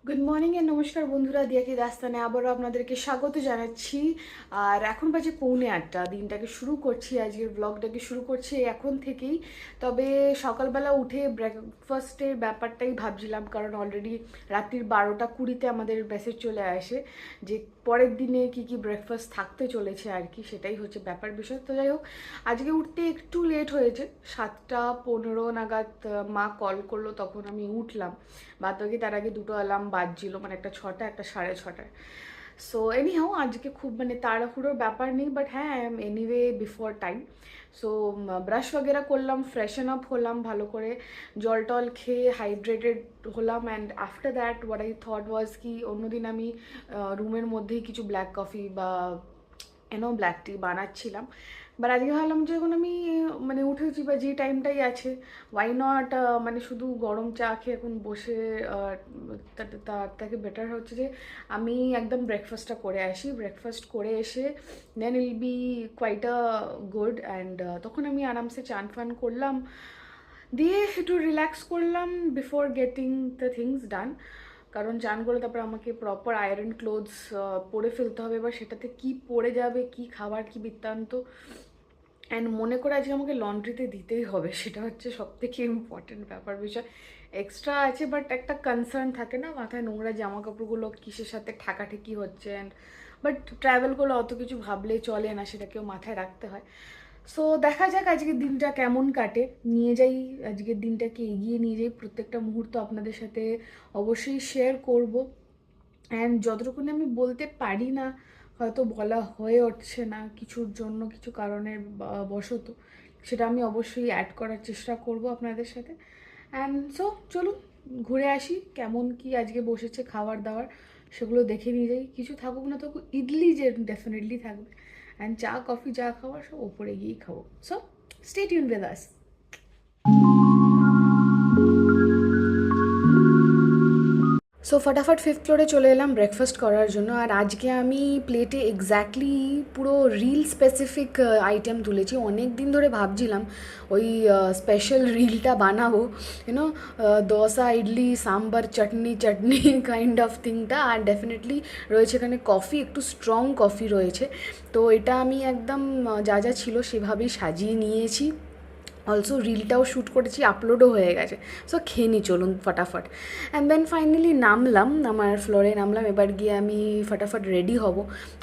Good morning and নমস্কার বন্ধুরা, দিয়া কি দাস্তানে আবারও আপনাদেরকে স্বাগত জানাচ্ছি। আর এখন বাজে 7:45, দিনটাকে শুরু করছি, আজকের ব্লগটাকে শুরু করছি এখন থেকেই। তবে সকালবেলা উঠে ব্রেকফাস্টের ব্যাপারটাই ভাবছিলাম, কারণ অলরেডি রাত্রির 12টা 20-তে আমাদের মেসেজ চলে আসে যে পরের দিনে কি কি ব্রেকফাস্ট থাকতে চলেছে আর কি, সেটাই হচ্ছে ব্যাপার বিষয়। তো যাই হোক, আজকে উঠতে একটু লেট হয়েছে, 7টা 15 নাগাদ মা কল করলো, তখন আমি উঠলাম। বাদ বাকি তার আগে দুটো অ্যালার্ম বাজছিল, মানে একটা 6টা একটা 6:30। সো এনিহাও আজকে খুব মানে তাড়াহুড়োর ব্যাপার নেই, বাট হ্যাঁ I am anyway before time. So brush বগেরা করলাম, ফ্রেশন আপ হলাম ভালো করে, জল টল খেয়ে হাইড্রেটেড হলাম। And after that what I thought was কি অন্যদিন আমি রুমের মধ্যেই কিছু ব্ল্যাক কফি বা ব্ল্যাক টি বানাচ্ছিলাম। বাট আজকে ভাবলাম যে এখন আমি মানে উঠেছি বা যে টাইমটাই আছে, ওয়াই নট মানে শুধু গরম চা খেয়ে এখন বসে তার থেকে বেটার হচ্ছে যে আমি একদম ব্রেকফাস্টটা করে আসি। ব্রেকফাস্ট করে এসে then will be quite a good. And তখন আমি আরামসে চান ফান করলাম, দিয়ে একটু রিল্যাক্স করলাম বিফোর গেটিং দ্য থিংস ডান। কারণ চান করে তারপর আমাকে প্রপার আয়রন ক্লোথস পরে ফেলতে হবে, এবার সেটাতে কি পরে যাবে, কি খাবার, কি বৃত্তান্ত। অ্যান্ড মনে করে আজকে আমাকে লন্ড্রিতে দিতেই হবে, সেটা হচ্ছে সব থেকে ইম্পর্টেন্ট ব্যাপার বিষয়। এক্সট্রা আছে, বাট একটা কনসার্ন থাকে না মাথায়, নোংরা জামা কাপড়গুলো কিসের সাথে ঠাকাঠাকি হচ্ছে। অ্যান্ড বাট ট্রাভেল করলে অত কিছু ভাবলে চলে না, সেটাকেও মাথায় রাখতে হয়। সো দেখা যাক আজকের দিনটা কেমন কাটে, নিয়ে যাই আজকের দিনটাকে এগিয়ে নিয়ে যাই, প্রত্যেকটা মুহূর্ত আপনাদের সাথে অবশ্যই শেয়ার করব। অ্যান্ড যতটুকুনি আমি বলতে পারি না, হয়তো বলা হয়ে উঠছে না কিছুর জন্য, কিছু কারণের বশত, সেটা আমি অবশ্যই অ্যাড করার চেষ্টা করব আপনাদের সাথে। অ্যান্ড সো চলুন ঘুরে আসি, কেমন কি আজকে বসেছে খাবার দাবার সেগুলো দেখে নিয়ে যাই। কিছু থাকুক না থাকুক, ইডলি যে ডেফিনেটলি থাকবে। অ্যান্ড চা কফি যা খাওয়ার সব ওপরে গিয়েই খাবো। So stay tune with us. So ফটাফট 5th ফ্লোরে চলে এলাম ব্রেকফাস্ট করার জন্য। আর আজকে আমি প্লেটে এক্স্যাক্টলি পুরো রিল স্পেসিফিক আইটেম তুলেছি। অনেক দিন ধরে ভাবছিলাম ওই স্পেশাল রিলটা বানাবো, you know, dosa idli sambar chutney chutney kind of থিংটা। আর ডেফিনেটলি রয়েছে এখানে কফি, একটু স্ট্রং কফি রয়েছে। তো এটা আমি একদম যা যা ছিল সেভাবেই সাজিয়ে নিয়েছি। অলসো রিলটাও শ্যুট করেছি, আপলোডও হয়ে গেছে। সো খেয়ে নি চলুন ফটাফট। অ্যান্ড দেন ফাইনালি নামলাম, আমার ফ্লোরে নামলাম। এবার গিয়ে আমি ফটাফট রেডি হব।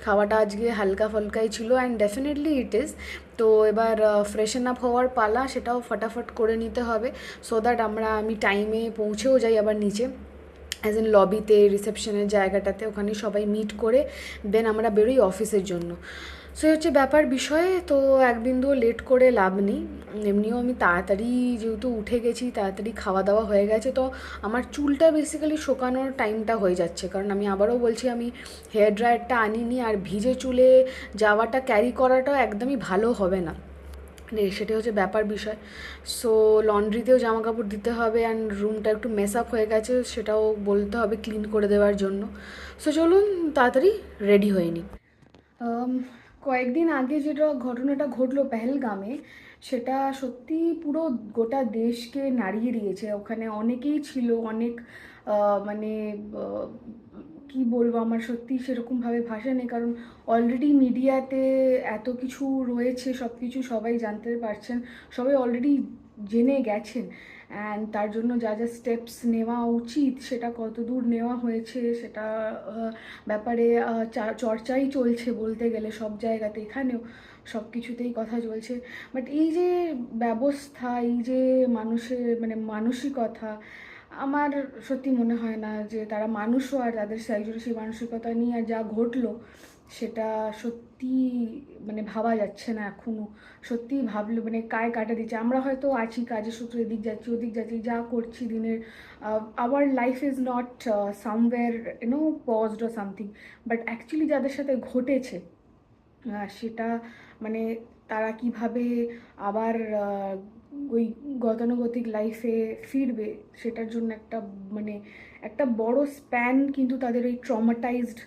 খাওয়াটা আজকে হালকা ফালকাই ছিল, অ্যান্ড ডেফিনেটলি ইট ইজ। তো এবার ফ্রেশন আপ হওয়ার পালা, সেটাও ফটাফট করে নিতে হবে, সো দ্যাট আমি টাইমে পৌঁছেও যাই আবার নিচে, অ্যাজ ইন লবিতে, রিসেপশনের জায়গাটাতে, ওখানে সবাই মিট করে দেন আমরা বেরোই অফিসের জন্য। সো হচ্ছে ব্যাপার বিষয়ে। তো এক বিন্দুও লেট করে লাভ নেই। এমনিও আমি তাড়াতাড়ি যেহেতু উঠে গেছি, তাড়াতাড়ি খাওয়া দাওয়া হয়ে গেছে, তো আমার চুলটা বেসিক্যালি শোকানোর টাইমটা হয়ে যাচ্ছে। কারণ আমি আবারও বলছি, আমি হেয়ার ড্রায়ারটা আনিনি, আর ভিজে চুলে যাওয়াটা ক্যারি করাটাও একদমই ভালো হবে না। সেটা হচ্ছে ব্যাপার বিষয়। সো লন্ড্রিতেও জামা কাপড় দিতে হবে, অ্যান্ড রুমটা একটু মেস আপ হয়ে গেছে, সেটাও বলতে হবে ক্লিন করে দেওয়ার জন্য। সো চলুন তাড়াতাড়ি রেডি হয়ে নিই। আম, কয়েকদিন আগে যেটা ঘটনাটা ঘটলো পেহেলগামে, সেটা সত্যি পুরো গোটা দেশকে নাড়িয়ে দিয়েছে। ওখানে অনেকেই ছিল, অনেক মানে আহ, কি বলবো, আমার সত্যি সেরকমভাবে ভাষা নেই। কারণ অলরেডি মিডিয়াতে এত কিছু রয়েছে, সব কিছু সবাই জানতে পারছেন, সবাই অলরেডি জেনে গেছেন। অ্যান্ড তার জন্য যা যা স্টেপস নেওয়া উচিত, সেটা কত দূর নেওয়া হয়েছে সেটা ব্যাপারে চর্চাই চলছে বলতে গেলে সব জায়গাতে, এখানেও সব কিছুতেই কথা চলছে। বাট এই যে ব্যবস্থা, এই যে মানুষের মানে মানসিকতা, আমার সত্যি মনে হয় না যে তারা মানুষও, আর তাদের একজন সেই মানসিকতা নিয়ে আর যা ঘটলো সেটা সত্যি মানে ভাবা যাচ্ছে না এখনও। সত্যি ভাবলে মানে কায় কাটা দিচ্ছে। আমরা হয়তো আছি কাজের সূত্রে, এদিক যাচ্ছি ওদিক যাচ্ছি, যা করছি দিনের, our life is not somewhere paused or something. But actually যাদের সাথে ঘটেছে সেটা মানে তারা কিভাবে আবার ওই গতানুগতিক লাইফে ফিরবে, সেটার জন্য একটা মানে একটা বড় স্প্যান কিন্তু তাদের ওই ট্রমাটাইজড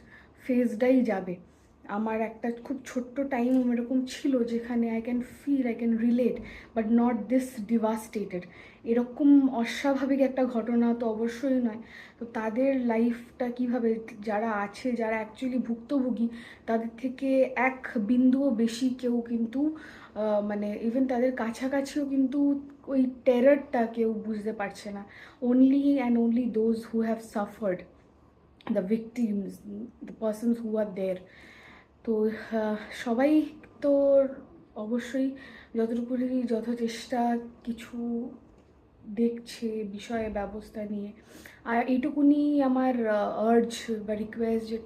ফেজটাই যাবে। আমার একটা খুব ছোট্ট টাইম এরকম ছিল যেখানে I can feel, I can relate, but not this devastated. এরকম অস্বাভাবিক একটা ঘটনা তো অবশ্যই নয়। তো তাদের লাইফটা কিভাবে, যারা আছে, যারা অ্যাকচুয়ালি ভুক্তভোগী, তাদের থেকে এক বিন্দুও বেশি কেউ কিন্তু মানে ইভেন তাদের কাছাকাছিও কিন্তু ওই টেরারটা কেউ বুঝতে পারছে না। Only and only those who have suffered, the victims, the persons who are there. তো সবাই তো অবশ্যই যথেষ্টা কিছু দেখছে বিষয়ে ব্যবস্থা নিয়ে। আর এইটুকুনি আমার আর্জ বা রিকোয়েস্ট যে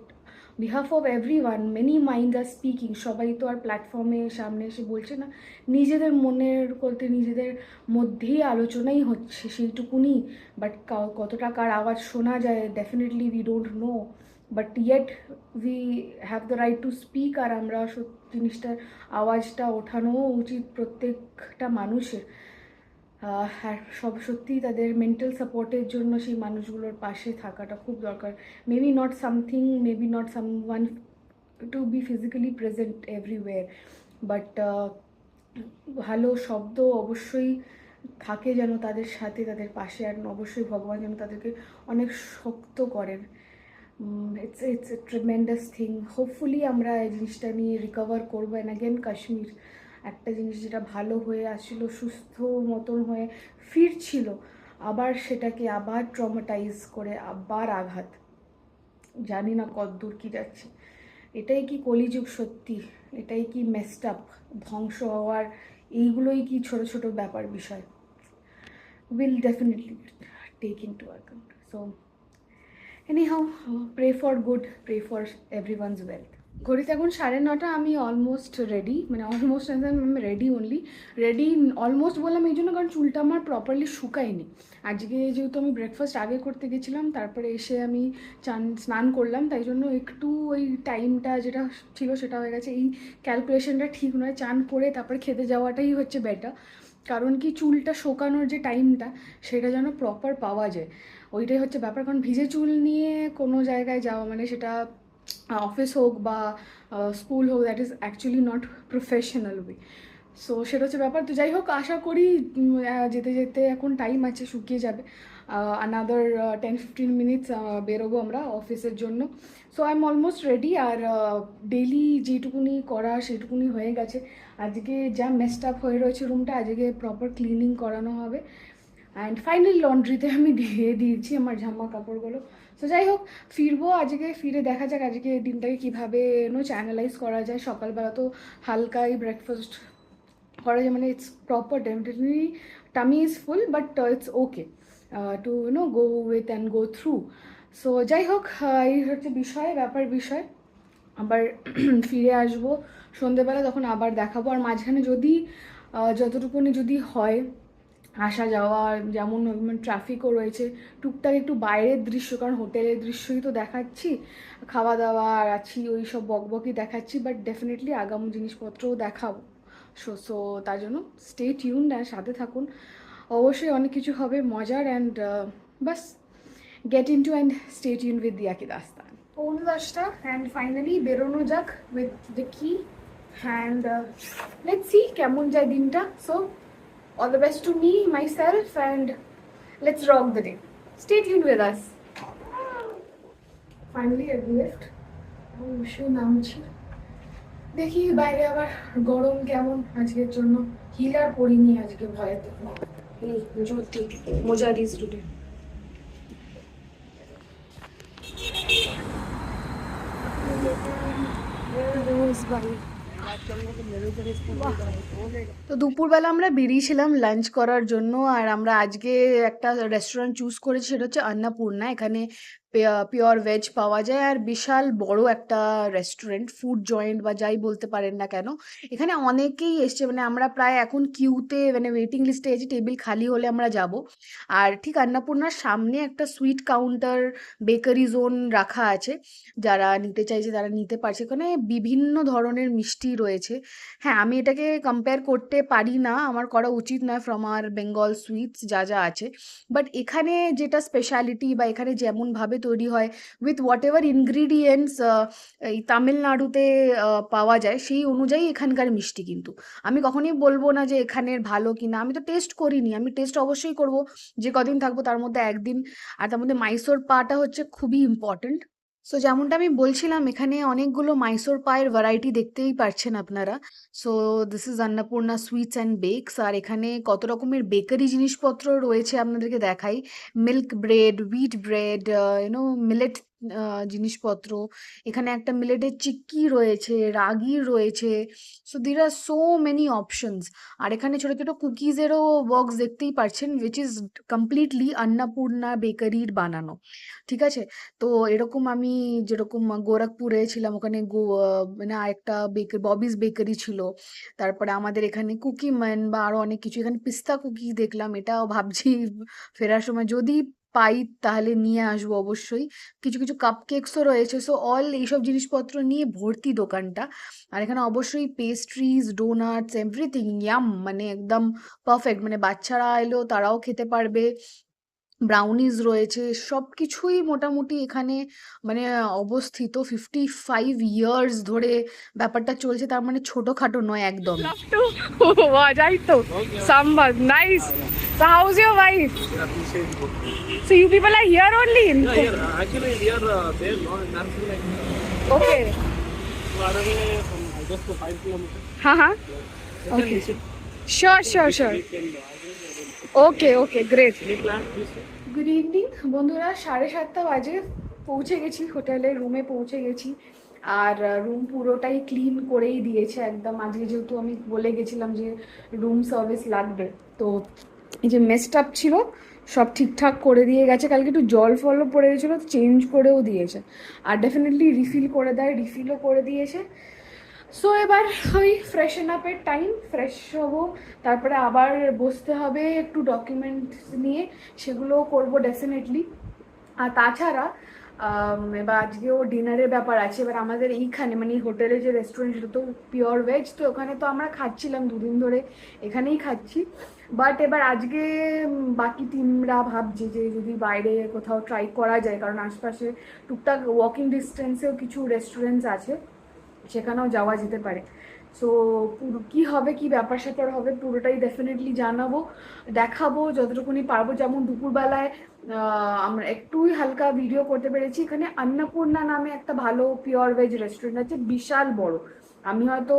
behalf of everyone, many mind are speaking, সবাই তো আর প্ল্যাটফর্মে সামনে এসে বলছে না, নিজেদের মনের করতে নিজেদের মধ্যেই আলোচনাই হচ্ছে সেইটুকুনি। বাট কতটা কার আওয়াজ শোনা যায় definitely we don't know, but yet we have the right to speak. আর আমরা জিনিসটার আওয়াজটা ওঠানো উচিত প্রত্যেকটা মানুষের। আর সত্যিই তাদের মেন্টাল সাপোর্টের জন্য সেই মানুষগুলোর পাশে থাকাটা খুব দরকার। Maybe not someone to B physically present everywhere, but ভালো শব্দ অবশ্যই থাকে যেন তাদের সাথে, তাদের পাশে। আর অবশ্যই ভগবান যেন তাদেরকে অনেক শক্ত করেন। It's a tremendous thing. Hopefully আমরা এই জিনিসটা নিয়ে রিকভার করবো। অ্যান্ড অ্যাগেন কাশ্মীর একটা জিনিস যেটা ভালো হয়ে আসছিল, সুস্থ মতন হয়ে ফিরছিল, আবার সেটাকে আবার ট্রমাটাইজ করে আবার আঘাত। জানি না কতদূর কী যাচ্ছে। এটাই কি কলিযুগ সত্যি? এটাই কি মেসড আপ? ধ্বংস হওয়ার এইগুলোই কি ছোট ছোট ব্যাপার বিষয়? Will definitely take into account. So anyhow, pray for good, pray for everyone's wealth. ঘড়িতে এখন 9:30, আমি অলমোস্ট রেডি, মানে অলমোস্ট আমি রেডি অনলি। রেডি অলমোস্ট বললাম এই জন্য কারণ চুলটা আমার প্রপারলি শুকায়নি। আজকে যেহেতু আমি ব্রেকফাস্ট আগে করতে গেছিলাম, তারপরে এসে আমি স্নান করলাম, তাই জন্য একটু ওই টাইমটা যেটা ছিল সেটা হয়ে গেছে। এই ক্যালকুলেশনটা ঠিক নয়, চান করে তারপরে খেতে যাওয়াটাই হচ্ছে বেটার। কারণ কি চুলটা শোকানোর যে টাইমটা সেটা যেন প্রপার পাওয়া যায়, ওইটাই হচ্ছে ব্যাপার। কারণ ভিজে চুল নিয়ে কোনো জায়গায় যাওয়া মানে সেটা অফিস হোক বা স্কুল হোক, that is actually not professional way. So সেটা হচ্ছে ব্যাপার। তো যাই হোক, আশা করি যেতে যেতে এখন টাইম আছে, শুকিয়ে যাবে। আনাদার 10-15 মিনিটস বেরোবো আমরা অফিসের জন্য। So I am almost ready. আর ডেইলি যেটুকুনি করা সেটুকুনি হয়ে গেছে। আজকে যা মেসড আপ হয়ে রয়েছে রুমটা, আজকে প্রপার ক্লিনিং করানো হবে। অ্যান্ড ফাইনালি লন্ড্রিতে আমি দিয়ে দিয়েছি আমার জামা কাপড়গুলো। সো যাই হোক, ফিরবো আজকে, ফিরে দেখা যাক আজকে দিনটাকে কীভাবে চ্যানেলাইজ করা যায়। সকালবেলা তো হালকাই ব্রেকফাস্ট করা যায়, মানে it's proper, definitely tummy is full, but it's okay to go with and go through. So যাই হোক, এই হচ্ছে বিষয়। আবার ফিরে আসবো সন্ধেবেলা, তখন আবার দেখাবো। আর মাঝখানে যদি যতটুকুনি যদি হয় আসা যাওয়া, যেমন ট্রাফিকও রয়েছে, টুকটাক একটু বাইরের দৃশ্য, কারণ হোটেলের দৃশ্যই তো দেখাচ্ছি, খাওয়া দাওয়া আর আছি ওই সব বকবকই দেখাচ্ছি, বাট ডেফিনেটলি আগামী জিনিসপত্রও দেখাবো। সো তার জন্য স্টে টিউনড আর সাথে থাকুন। অবশ্যই অনেক কিছু হবে মজার। অ্যান্ড বাস get in to and stay tune with দিয়াকি দাস্তান। 9:10 অ্যান্ড ফাইনালি বেরোনো যাক উইথ দ্য কি। অ্যান্ড লেটস সি কেমন যায় দিনটা। So all the best to me, myself, and let's rock the day. Stay tuned with us. Finally at the lift. অবশ্যই নামছি, দেখি বাইরে আবার গরম কেমন আজকের জন্য। হিল আর পরিনি আজকে ভয়েতে, জুতি মোজারি স্টুডেন্ট। তো দুপুরবেলা আমরা বেরিয়েছিলাম লাঞ্চ করার জন্য। আর আমরা আজকে একটা রেস্টুরেন্ট চুজ করেছি, সেটা হচ্ছে অন্নপূর্ণা। এখানে পিওর ভেজ পাওয়া যায়, আর বিশাল বড় একটা রেস্টুরেন্ট, ফুড জয়েন্ট বা যাই বলতে পারেন না কেন। এখানে অনেকেই এসছে, মানে আমরা প্রায় এখন কিউতে, মানে ওয়েটিং লিস্টে আছি, টেবিল খালি হলে আমরা যাব। আর ঠিক অন্নপূর্ণার সামনে একটা সুইট কাউন্টার, বেকারি জোন রাখা আছে, যারা নিতে চাইছে তারা নিতে পারছে। এখানে বিভিন্ন ধরনের মিষ্টি রয়েছে। হ্যাঁ, আমি এটাকে কম্পেয়ার করতে পারি না, আমার করা উচিত নয় ফ্রম আর বেঙ্গল সুইটস যা যা আছে। বাট এখানে যেটা স্পেশালিটি বা এখানে যেমনভাবে তৈরি হয় উইথ হোয়াট এভার ইনগ্রিডিয়েন্টস এই তামিলনাড়ুতে পাওয়া যায় সেই অনুযায়ী এখানকার মিষ্টি। কিন্তু আমি কখনোই বলবো না যে এখানের ভালো কি না, আমি তো টেস্ট করিনি, আমি টেস্ট অবশ্যই করব যে কদিন থাকবো তার মধ্যে একদিন। আর তার মধ্যে মাইসোর পাটা হচ্ছে খুবই ইম্পর্ট্যান্ট। সো যেমনটা আমি বলছিলাম, এখানে অনেকগুলো মাইসোর পায়ের ভ্যারাইটি দেখতেই পাচ্ছেন আপনারা। So this is Annapurna sweets and bakes. আর এখানে কত রকমের বেকারি জিনিসপত্র রয়েছে আপনাদেরকে দেখাই। Milk bread, wheat bread, millet জিনিসপত্র। এখানে একটা মিলেটের চিক্কি রয়েছে, রাগি রয়েছে। So there R so many options. আর এখানে ছোটো ছোটো কুকিজেরও বক্স দেখতেই পাচ্ছেন, উইচ ইজ কমপ্লিটলি অন্নপূর্ণা বেকারির বানানো। ঠিক আছে? তো এরকম আমি যেরকম গোরখপুরে ছিলাম, ওখানে মানে আরেকটা ববিস বেকারি ছিল। তারপরে আমাদের এখানে কুকিম্যান বা আরও অনেক কিছু, এখানে পিস্তা কুকি দেখলাম, এটাও ভাবছি ফেরার সময় যদি পাই তাহলে নিয়ে আসবো অবশ্যই। কিছু কিছু কাপ কেকসও রয়েছে। সো অল এইসব জিনিসপত্র নিয়ে ভর্তি দোকানটা। আর এখানে অবশ্যই পেস্ট্রিজ, ডোনাটস, এভরিথিং ইয়াম, মানে একদম পারফেক্ট, মানে বাচ্চারা এলেও তারাও খেতে পারবে। ব্রাউনিজ রয়েছে, সব কিছুই মোটামুটি এখানে মানে অবস্থিত। 55 ইয়ার্স ধরে ব্যাপারটা চলছে, তার মানে ছোটোখাটো নয় একদমই। Love to watch. I to Sambal. Nice. So how's your wife? So you people are here only? Yeah, here. Actually, we are there, no, in Narsing like. Okay. So, Aravale from just to 5 kilometers. Uh-huh. Okay. Sure. Okay, great. Any plan, please? Good evening বন্ধুরা, 7:30 বাজে পৌঁছে গেছি হোটেলে, রুমে পৌঁছে গেছি। আর room পুরোটাই clean করেই দিয়েছে একদম। আজকে যেহেতু আমি বলে গেছিলাম যে রুম সার্ভিস লাগবে, তো এই যে মেসড আপ ছিল সব ঠিকঠাক করে দিয়ে গেছে। কালকে একটু জল ফলও পড়ে গেছিলো, চেঞ্জ করেও দিয়েছে। আর ডেফিনেটলি রিফিল করে দেয়, রিফিলও করে দিয়েছে। সো এবার ওই ফ্রেশন আপের টাইম, ফ্রেশ হবো, তারপরে আবার বসতে হবে একটু ডকুমেন্টস নিয়ে, সেগুলোও করবো ডেফিনেটলি। আর তাছাড়া এবার আজকেও ডিনারের ব্যাপার আছে। এবার আমাদের এইখানে মানে হোটেলে যে রেস্টুরেন্ট, সেটা তো পিওর ভেজ, তো ওখানে তো আমরা খাচ্ছিলাম 2 দিন ধরে, এখানেই খাচ্ছি। বাট এবার আজকে বাকি টিমরা ভাবছে যে যদি বাইরে কোথাও ট্রাই করা যায়, কারণ আশপাশে টুকটাক ওয়াকিং ডিস্টেন্সেও কিছু রেস্টুরেন্টস আছে, সেখানেও যাওয়া যেতে পারে। সো পুরো কী হবে, কী ব্যাপার স্যাপার হবে, পুরোটাই ডেফিনেটলি জানাবো, দেখাবো যতটুকুনি পারবো। যেমন দুপুরবেলায় আমরা একটুই হালকা ভিডিও করতে পেরেছি। এখানে অন্নপূর্ণা নামে একটা ভালো পিওর ভেজ রেস্টুরেন্ট আছে, বিশাল বড়। আমি হয়তো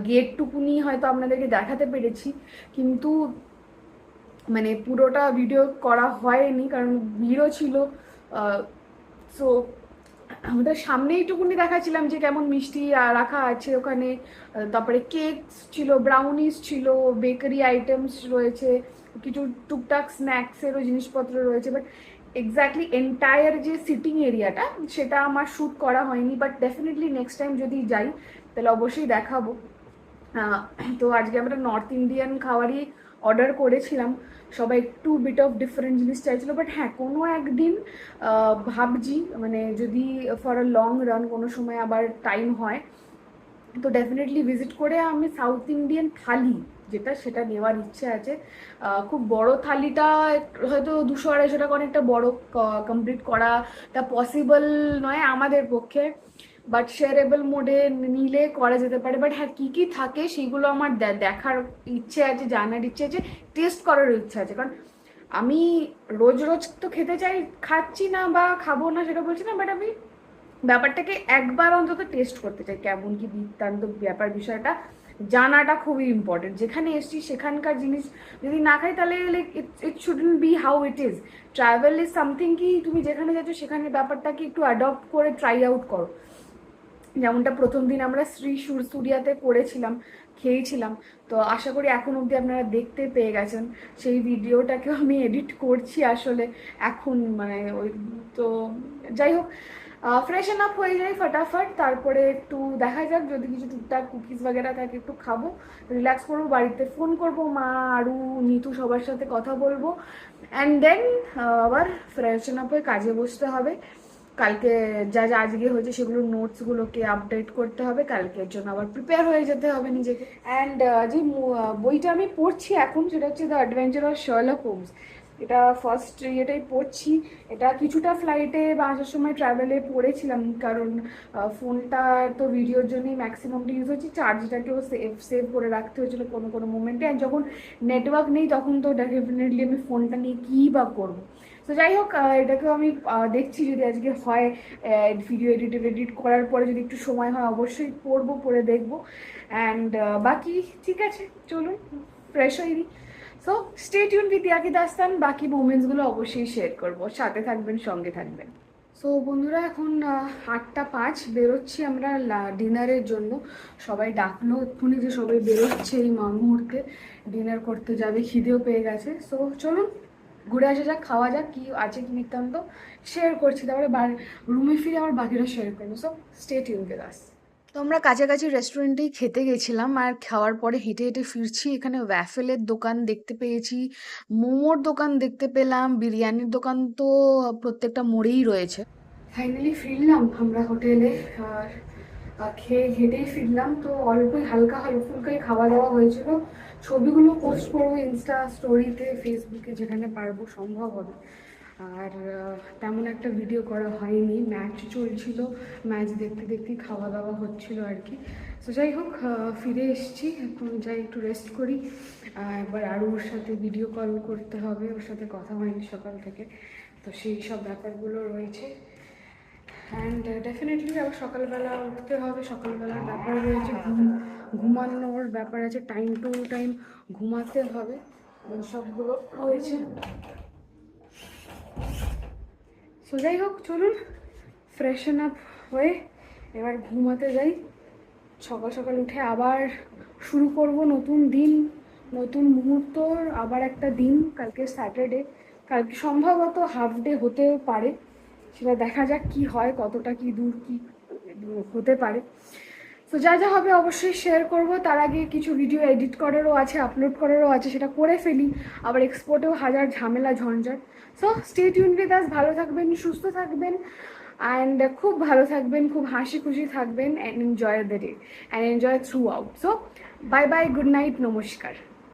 গেটটুকুনি হয়তো আপনাদেরকে দেখাতে পেরেছি, কিন্তু মানে পুরোটা ভিডিও করা হয়নি কারণ ভিড়ও ছিল। সো আমাদের সামনে এইটুকুনি দেখাচ্ছিলাম যে কেমন মিষ্টি রাখা আছে ওখানে। তারপরে কেকস ছিল, ব্রাউনিস ছিল, বেকারি আইটেমস রয়েছে, কিছু টুকটাক স্ন্যাক্সেরও জিনিসপত্র রয়েছে। বাট এক্স্যাক্টলি এন্টায়ার যে সিটিং এরিয়াটা, সেটা আমার শ্যুট করা হয়নি। বাট ডেফিনেটলি নেক্সট টাইম যদি যাই তাহলে অবশ্যই দেখাবো। তো আজকে আমরা নর্থ ইন্ডিয়ান খাবারই অর্ডার করেছিলাম, সবাই একটু বিট অফ ডিফারেন্ট জিনিস চাইছিলো। বাট হ্যাঁ, কোনো একদিন ভাবছি মানে যদি ফর আ লং রান কোনো সময় আবার টাইম হয়, তো ডেফিনেটলি ভিজিট করে আমি সাউথ ইন্ডিয়ান থালি যেটা, সেটা নেওয়ার ইচ্ছে আছে। খুব বড় থালিটা হয়তো 200-250 টাকা, অনেকটা বড়, কমপ্লিট করাটা পসিবল নয় আমাদের পক্ষে। বাট শেয়ারেবল মোডে নিলে করা যেতে পারে। বাট হ্যাঁ, কী কী থাকে সেইগুলো আমার দেখার ইচ্ছে আছে, জানার ইচ্ছে আছে, টেস্ট করার ইচ্ছে আছে। কারণ আমি রোজ রোজ তো খেতে চাই, খাচ্ছি না বা খাবো না সেটা বলছি না, বাট আমি ব্যাপারটাকে একবার অন্তত টেস্ট করতে চাই, কেমন কি বৃত্তান্ত ব্যাপার, বিষয়টা জানাটা খুবই ইম্পর্টেন্ট। যেখানে এসছি সেখানকার জিনিস যদি না খাই তাহলে like it shouldn't B how it is. Travel is something কি তুমি যেখানে যাচ্ছ সেখানে ব্যাপারটাকে একটু অ্যাডপ্ট করে ট্রাই আউট করো। যেমনটা প্রথম দিন আমরা শ্রী সুরিয়াতে করেছিলাম, খেয়েছিলাম। তো আশা করি এখন অবধি আপনারা দেখতে পেয়ে গেছেন, সেই ভিডিওটাকেও আমি এডিট করছি আসলে এখন, মানে ওই তো যাই হোক, ফ্রেশন আপ হয়ে যায় ফটাফট, তারপরে একটু দেখা যাক যদি কিছু টুকটাক কুকিজ বাগেরা থাকে একটু খাবো, রিল্যাক্স করবো, বাড়িতে ফোন করবো, মা আরু নিতু সবার সাথে কথা বলবো, অ্যান্ড দেন আবার ফ্রেশন আপ হয়ে কাজে বসতে হবে। কালকে যা যা আজকে হয়েছে সেগুলোর নোটসগুলোকে আপডেট করতে হবে, কালকের জন্য আবার প্রিপেয়ার হয়ে যেতে হবে নিজেকে। অ্যান্ড যে বইটা আমি পড়ছি এখন সেটা হচ্ছে the adventure of Sherlock Holmes. এটা ফার্স্ট ইয়েটাই পড়ছি। এটা কিছুটা ফ্লাইটে বা আসার সময় ট্রাভেলে পড়েছিলাম, কারণ ফোনটা তো ভিডিওর জন্যই ম্যাক্সিমামটা ইউজ হচ্ছে, চার্জটাকেও সেভ করে রাখতে হয়েছিলো কোনো কোনো মোমেন্টে। আর যখন নেটওয়ার্ক নেই তখন তো ডেফিনেটলি আমি ফোনটা নিয়ে কী বা করবো। তো যাই হোক, এটাকেও আমি দেখছি যদি আজকে হয় ভিডিও এডিট করার পরে যদি একটু সময় হয় অবশ্যই পড়বো, পড়ে দেখবো। অ্যান্ড বাকি ঠিক আছে, চলুন ফ্রেশ হয়ে নিই। সো স্টে টিউন উইথ ইয়াকি দাস্তান, বাকি মোমেন্টসগুলো অবশ্যই শেয়ার করবো, সাথে থাকবেন, সঙ্গে থাকবেন। সো বন্ধুরা, এখন 8:05 বেরোচ্ছি আমরা ডিনারের জন্য। সবাই ডাকলো এক্ষুনি যে সবাই বেরোচ্ছে এই মুহূর্তে, ডিনার করতে যাবে, খিদেও পেয়ে গেছে। সো চলুন ঘুরে আসা যাক, খাওয়া যাক, কি আছে কি নিত্যান্ত শেয়ার করছি, তারপরে রুমে ফিরে আবার বাকিটা শেয়ার করবো। সো স্টে টিউন উইথ আস। তো আমরা কাছাকাছি রেস্টুরেন্টেই খেতে গেছিলাম, আর খাওয়ার পরে হেঁটে হেঁটে ফিরছি। এখানে ওয়াফেলের দোকান দেখতে পেয়েছি, মোমোর দোকান দেখতে পেলাম, বিরিয়ানির দোকান তো প্রত্যেকটা মোড়েই রয়েছে। ফাইনালি ফিরলাম আমরা হোটেলে, আর খেয়ে হেঁটেই ফিরলাম। তো অল্পই হালকা ফুলকাই খাওয়া দাওয়া হয়েছিল। ছবিগুলো পোস্ট করবো ইনস্টা স্টোরিতে, ফেসবুকে, যেখানে পারবো সম্ভব হবে। আর তেমন একটা ভিডিও করা হয়নি, ম্যাচ চলছিল, ম্যাচ দেখতে দেখতেই খাওয়া দাওয়া হচ্ছিল আর কি। তো যাই হোক, ফিরে এসেছি, এখন যাই একটু রেস্ট করি। একবার আরও ওর সাথে ভিডিও কল করতে হবে, ওর সাথে কথা হয়নি সকাল থেকে, তো সেই সব ব্যাপারগুলো রয়েছে। অ্যান্ড ডেফিনেটলি আবার সকালবেলা উঠতে হবে, সকালবেলার ব্যাপার রয়েছে, ঘুমানোর ব্যাপার আছে, টাইম টু টাইম ঘুমাতে হবে, সবগুলো রয়েছে। সো যাই হোক, চলুন ফ্রেশন আপ হয়ে এবার ঘুমাতে যাই। সকাল সকাল উঠে আবার শুরু করব নতুন দিন, নতুন মুহূর্ত, আবার একটা দিন। কালকে স্যাটারডে, কালকে সম্ভবত হাফ ডে হতেও পারে, সেটা দেখা যাক কি হয়, কতটা কি দূর কি হতে পারে। তো যা যা হবে অবশ্যই শেয়ার করব। তার আগে কিছু ভিডিও এডিট করারও আছে, আপলোড করারও আছে, সেটা করে ফেলি, আবার এক্সপোর্টেও হাজার ঝামেলা ঝঞ্ঝাট। So stay tune with us, ভালো থাকবেন, সুস্থ থাকবেন, অ্যান্ড খুব ভালো থাকবেন, খুব হাসি খুশি থাকবেন, and enjoy the day and enjoy through out. So bye bye, good night, নমস্কার।